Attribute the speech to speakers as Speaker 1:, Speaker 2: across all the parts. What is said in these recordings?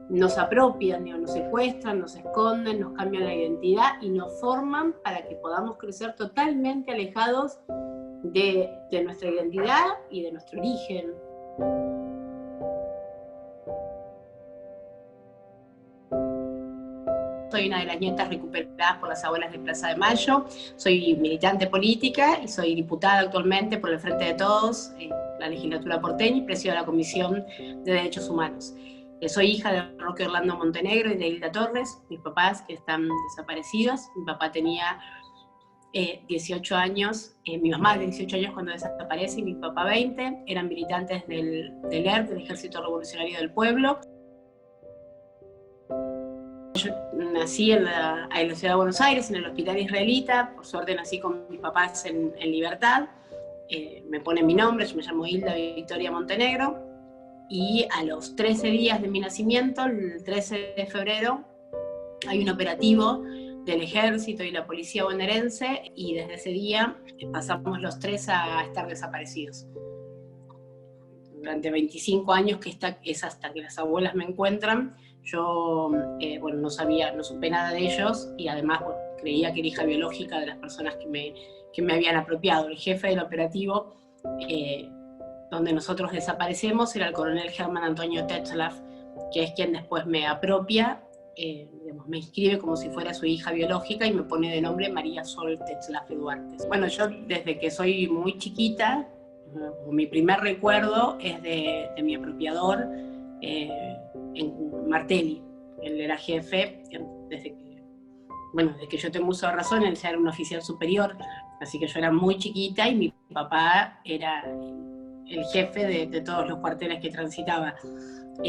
Speaker 1: nos apropian, digo, nos secuestran, nos esconden, nos cambian la identidad y nos forman para que podamos crecer totalmente alejados de nuestra identidad y de nuestro origen. Soy una de las nietas recuperadas por las abuelas de Plaza de Mayo, soy militante política y soy diputada actualmente por el Frente de Todos, la legislatura porteña, y presido la Comisión de Derechos Humanos. Soy hija de Roque Orlando Montenegro y de Hilda Torres, mis papás que están desaparecidos. Mi papá tenía 18 años, mi mamá de 18 años cuando desaparece y mi papá 20, eran militantes del ERP, del Ejército Revolucionario del Pueblo. Yo nací en la ciudad de Buenos Aires, en el hospital israelita, por suerte nací con mis papás en libertad, me ponen mi nombre, yo me llamo Hilda Victoria Montenegro, y a los 13 días de mi nacimiento, el 13 de febrero, hay un operativo del ejército y la policía bonaerense, y desde ese día pasamos los 3 a estar desaparecidos. Durante 25 años, que es hasta que las abuelas me encuentran, yo bueno, no supe nada de ellos, y además bueno, creía que era hija biológica de las personas que me habían apropiado. El jefe del operativo donde nosotros desaparecemos era el coronel Germán Antonio Tetzlaff, que es quien después me apropia, digamos, me inscribe como si fuera su hija biológica y me pone de nombre María Sol Tetzlaff Duarte. Bueno, yo desde que soy muy chiquita, mi primer recuerdo es de mi apropiador, en Martelli. Él era jefe desde que yo tengo uso de razón. Él ya era un oficial superior, así que yo era muy chiquita y mi papá era el jefe de todos los cuarteles que transitaba.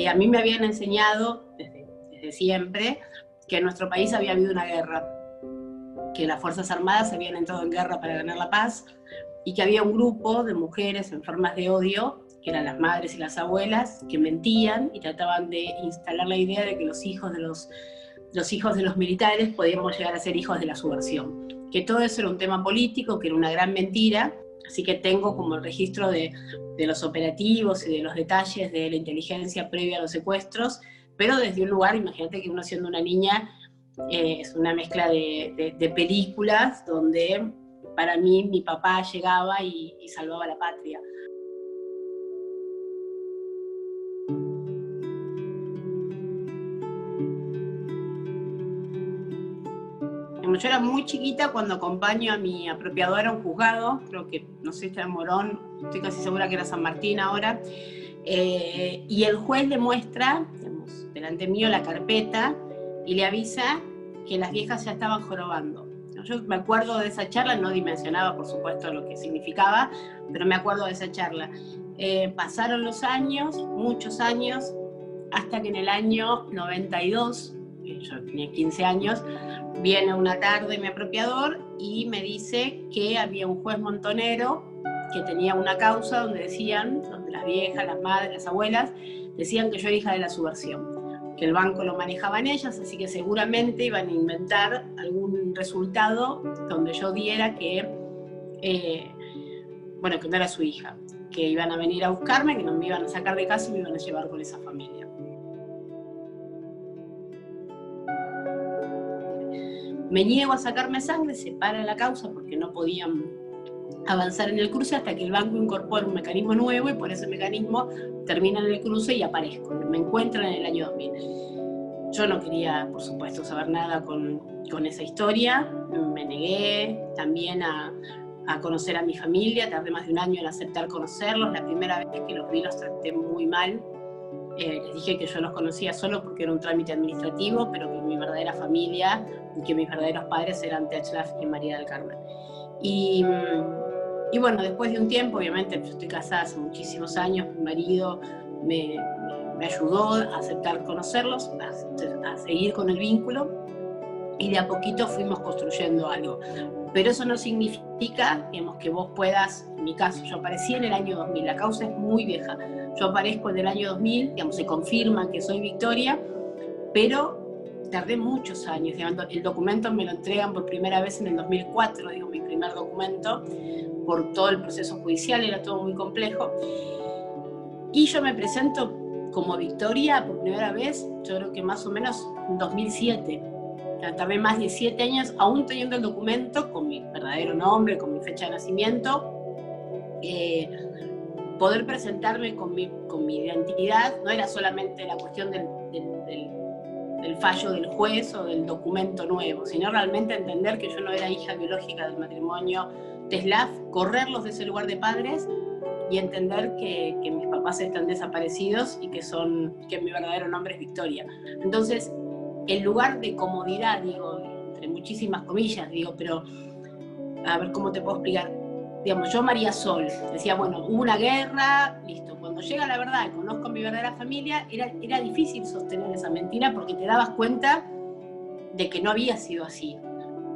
Speaker 1: A mí me habían enseñado desde siempre que en nuestro país había habido una guerra, que las Fuerzas Armadas habían entrado en guerra para ganar la paz, y que había un grupo de mujeres enfermas de odio, que eran las madres y las abuelas, que mentían y trataban de instalar la idea de que los hijos de los militares podíamos llegar a ser hijos de la subversión. Que todo eso era un tema político, que era una gran mentira. Así que tengo como el registro de los operativos y de los detalles de la inteligencia previa a los secuestros, pero desde un lugar, imagínate que uno siendo una niña, es una mezcla de películas donde para mí mi papá llegaba y salvaba la patria. Yo era muy chiquita cuando acompaño a mi apropiador a un juzgado, creo que, no sé, está en Morón, estoy casi segura que era San Martín ahora, y el juez le muestra, digamos, delante mío la carpeta y le avisa que las viejas ya estaban jorobando. Yo me acuerdo de esa charla, no dimensionaba por supuesto lo que significaba, pero me acuerdo de esa charla. Pasaron los años, muchos años, hasta que en el año 92, yo tenía 15 años, viene una tarde mi apropiador y me dice que había un juez montonero que tenía una causa donde las viejas, las madres, las abuelas, decían que yo era hija de la subversión, que el banco lo manejaban ellas, así que seguramente iban a inventar algún resultado donde yo diera que no era su hija, que iban a venir a buscarme, que no me iban a sacar de casa y me iban a llevar con esa familia. Me niego a sacarme sangre, se para la causa porque no podían avanzar en el cruce hasta que el banco incorpora un mecanismo nuevo, y por ese mecanismo terminan el cruce y aparezco. Me encuentran en el año 2000. Yo no quería, por supuesto, saber nada con esa historia. Me negué también a conocer a mi familia, tardé más de un año en aceptar conocerlos. La primera vez que los vi los traté muy mal. Les dije que yo los conocía solo porque era un trámite administrativo, pero que mi verdadera familia y que mis verdaderos padres eran Tetzlaff y María del Carmen. Y bueno, después de un tiempo, obviamente, yo estoy casada hace muchísimos años, mi marido me ayudó a aceptar conocerlos, a seguir con el vínculo, y de a poquito fuimos construyendo algo. Pero eso no significa, digamos, que vos puedas, en mi caso, yo aparecí en el año 2000, la causa es muy vieja, yo aparezco en el año 2000, digamos, se confirma que soy Victoria, pero tardé muchos años, digamos, el documento me lo entregan por primera vez en el 2004, digo, mi primer documento, por todo el proceso judicial, era todo muy complejo, y yo me presento como Victoria, por primera vez, yo creo que más o menos en 2007. Tardé más de 7 años, aún teniendo el documento con mi verdadero nombre, con mi fecha de nacimiento, poder presentarme con mi identidad. No era solamente la cuestión del fallo del juez o del documento nuevo, sino realmente entender que yo no era hija biológica del matrimonio Teslaf, correrlos de ese lugar de padres y entender que mis papás están desaparecidos y que mi verdadero nombre es Victoria. Entonces, el lugar de comodidad, digo, entre muchísimas comillas, digo, pero a ver cómo te puedo explicar. Digamos, yo María Sol, decía, bueno, hubo una guerra, listo. Cuando llega la verdad y conozco a mi verdadera familia, era difícil sostener esa mentira porque te dabas cuenta de que no había sido así,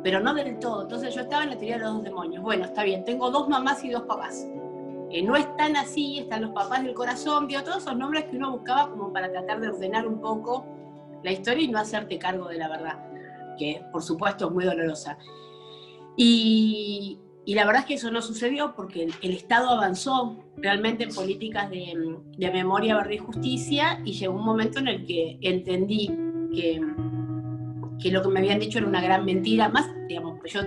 Speaker 1: pero no del todo. Entonces yo estaba en la teoría de los 2 demonios. Bueno, está bien, tengo 2 mamás y 2 papás. No es tan así, están los papás del corazón, digo, todos esos nombres que uno buscaba como para tratar de ordenar un poco la historia y no hacerte cargo de la verdad, que por supuesto es muy dolorosa. Y la verdad es que eso no sucedió porque el Estado avanzó realmente en políticas de memoria, verdad y justicia, y llegó un momento en el que entendí que lo que me habían dicho era una gran mentira. Más, digamos, yo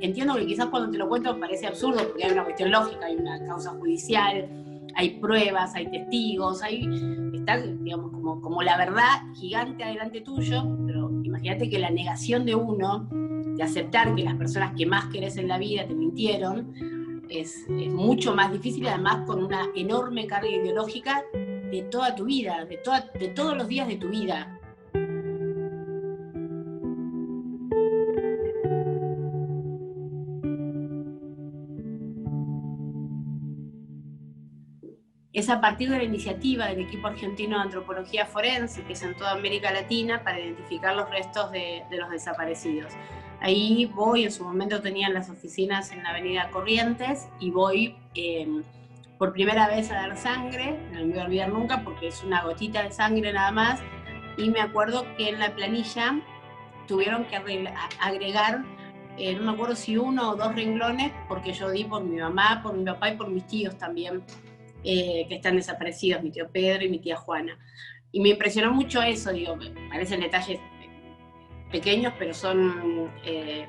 Speaker 1: entiendo que quizás cuando te lo cuento parece absurdo porque hay una cuestión lógica, hay una causa judicial, hay pruebas, hay testigos, está, digamos, como la verdad gigante adelante tuyo, pero imagínate que la negación de uno, de aceptar que las personas que más querés en la vida te mintieron, es mucho más difícil, además con una enorme carga ideológica de toda tu vida, de todos los días de tu vida. Es a partir de la iniciativa del equipo argentino de antropología forense, que es en toda América Latina, para identificar los restos de los desaparecidos. Ahí voy, en su momento tenían las oficinas en la avenida Corrientes, y voy por primera vez a dar sangre, no me voy a olvidar nunca porque es una gotita de sangre nada más, y me acuerdo que en la planilla tuvieron que agregar, no me acuerdo si 1 o 2 renglones, porque yo di por mi mamá, por mi papá y por mis tíos también, que están desaparecidos, mi tío Pedro y mi tía Juana. Y me impresionó mucho eso, digo, me parecen detalles pequeños, pero son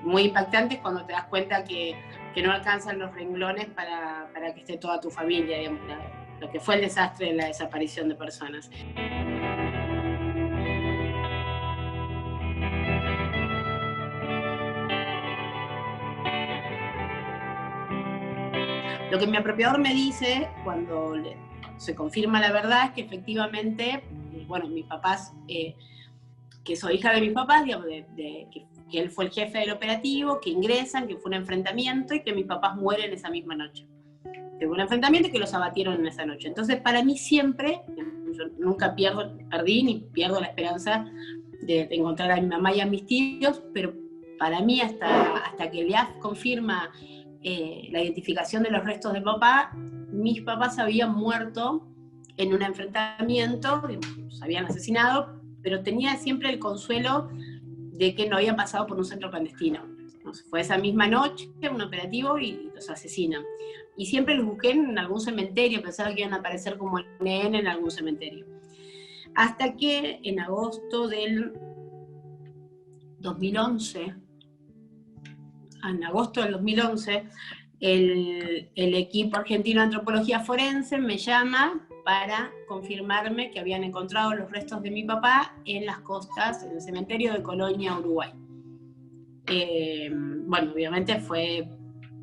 Speaker 1: muy impactantes cuando te das cuenta que no alcanzan los renglones para que esté toda tu familia, digamos, lo que fue el desastre de la desaparición de personas. Lo que mi apropiador me dice cuando se confirma la verdad es que efectivamente, bueno, mis papás, que soy hija de mis papás, digamos, que él fue el jefe del operativo, que ingresan, que fue un enfrentamiento y que mis papás mueren esa misma noche. Que fue un enfrentamiento y que los abatieron en esa noche. Entonces, para mí siempre, yo nunca perdí ni pierdo la esperanza de encontrar a mi mamá y a mis tíos, pero para mí hasta que el IAF confirma la identificación de los restos de papá, mis papás habían muerto en un enfrentamiento, se habían asesinado, pero tenía siempre el consuelo de que no habían pasado por un centro clandestino. Entonces, fue esa misma noche, un operativo, y los asesinan. Y siempre los busqué en algún cementerio, pensaba que iban a aparecer como NN en algún cementerio. Hasta que en agosto del 2011, el equipo argentino de antropología forense me llama para confirmarme que habían encontrado los restos de mi papá en las costas, en el cementerio de Colonia, Uruguay. Bueno, obviamente fue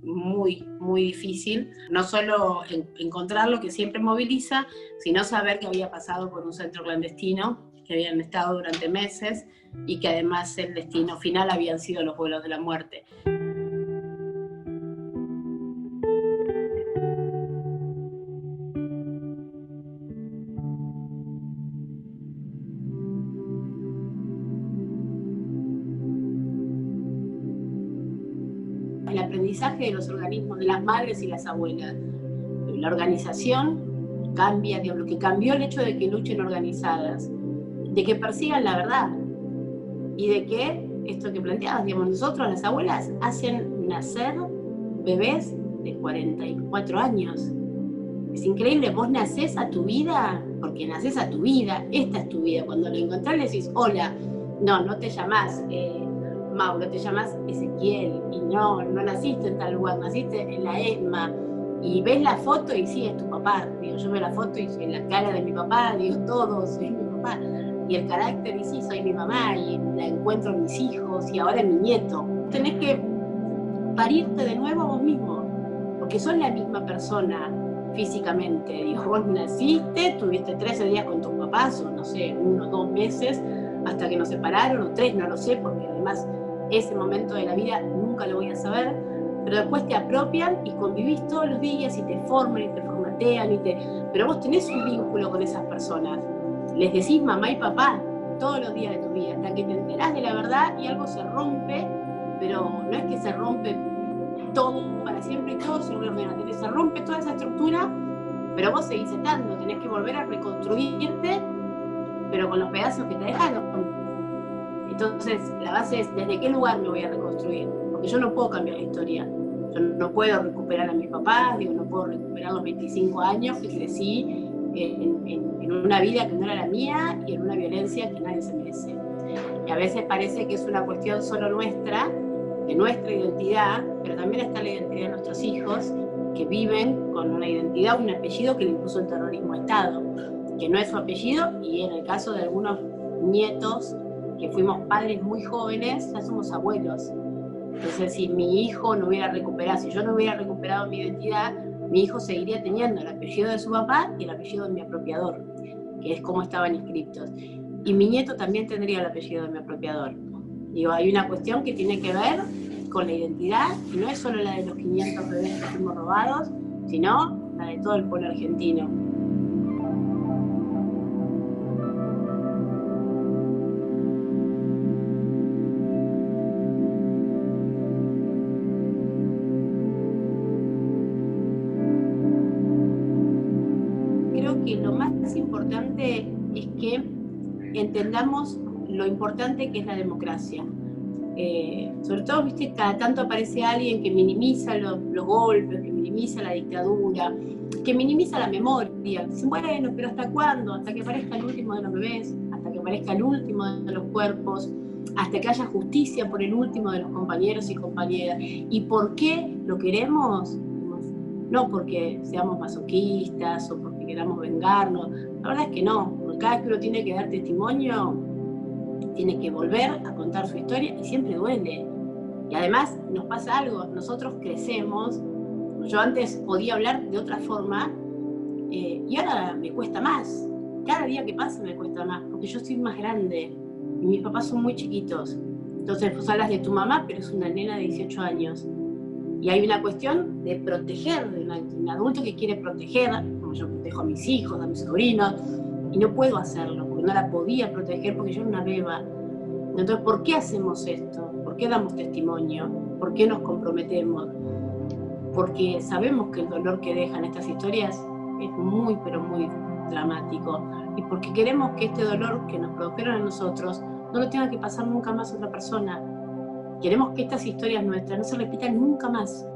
Speaker 1: muy, muy difícil, no solo encontrar lo que siempre moviliza, sino saber que había pasado por un centro clandestino, que habían estado durante meses y que además el destino final habían sido los vuelos de la muerte. El aprendizaje de los organismos, de las madres y las abuelas. La organización cambia, digamos, lo que cambió el hecho de que luchen organizadas, de que persigan la verdad y de que, esto que planteabas, digamos, nosotros, las abuelas, hacen nacer bebés de 44 años. Es increíble, vos nacés a tu vida, porque nacés a tu vida, esta es tu vida. Cuando lo encontrás le decís, hola, no te llamás Mauro, te llamás Ezequiel, y no naciste en tal lugar, naciste en la ESMA, y ves la foto y sí, es tu papá. Digo, yo veo la foto y en la cara de mi papá, digo, todo, soy mi papá. Y el carácter, y sí, soy mi mamá, y la encuentro en mis hijos, y ahora en mi nieto. Tenés que parirte de nuevo a vos mismo, porque sos la misma persona físicamente. Digo, vos naciste, tuviste 13 días con tus papás, o no sé, 1 o 2 meses, hasta que nos separaron, o 3, no lo sé, porque además ese momento de la vida nunca lo voy a saber, pero después te apropian y convivís todos los días y te forman y te formatean, pero vos tenés un vínculo con esas personas. Les decís mamá y papá todos los días de tu vida, hasta que te enterás de la verdad y algo se rompe, pero no es que se rompe todo para siempre y todo se ordena, se rompe toda esa estructura, pero vos seguís estando, tenés que volver a reconstruirte, pero con los pedazos que te dejaron. Entonces, la base es, ¿desde qué lugar me voy a reconstruir? Porque yo no puedo cambiar la historia. Yo no puedo recuperar a mis papás, digo, no puedo recuperar los 25 años que crecí en una vida que no era la mía y en una violencia que nadie se merece. Y a veces parece que es una cuestión solo nuestra, de nuestra identidad, pero también está la identidad de nuestros hijos, que viven con una identidad, un apellido que le impuso el terrorismo de Estado, que no es su apellido, y en el caso de algunos nietos que fuimos padres muy jóvenes, ya somos abuelos. Entonces, si mi hijo no hubiera recuperado, si yo no hubiera recuperado mi identidad, mi hijo seguiría teniendo el apellido de su papá y el apellido de mi apropiador, que es como estaban inscritos. Y mi nieto también tendría el apellido de mi apropiador. Digo, hay una cuestión que tiene que ver con la identidad, y no es solo la de los 500 bebés que fuimos robados, sino la de todo el pueblo argentino. Creo que lo más importante es que entendamos lo importante que es la democracia. Sobre todo, viste, cada tanto aparece alguien que minimiza los golpes, que minimiza la dictadura, que minimiza la memoria. Dicen, bueno, pero ¿hasta cuándo? Hasta que aparezca el último de los bebés, hasta que aparezca el último de los cuerpos, hasta que haya justicia por el último de los compañeros y compañeras. ¿Y por qué lo queremos? No porque seamos masoquistas o porque queramos vengarnos. La verdad es que no. Cada vez que uno tiene que dar testimonio, tiene que volver a contar su historia y siempre duele. Y además nos pasa algo, nosotros crecemos, yo antes podía hablar de otra forma y ahora me cuesta más. Cada día que pasa me cuesta más, porque yo soy más grande y mis papás son muy chiquitos. Entonces vos hablas de tu mamá, pero es una nena de 18 años. Y hay una cuestión de proteger, de un adulto que quiere proteger, como yo protejo a mis hijos, a mis sobrinos, y no puedo hacerlo, porque no la podía proteger porque yo era una beba. Entonces, ¿por qué hacemos esto? ¿Por qué damos testimonio? ¿Por qué nos comprometemos? Porque sabemos que el dolor que dejan estas historias es muy, pero muy dramático. Y porque queremos que este dolor que nos produjeron a nosotros no lo tenga que pasar nunca más a otra persona. Queremos que estas historias nuestras no se repitan nunca más.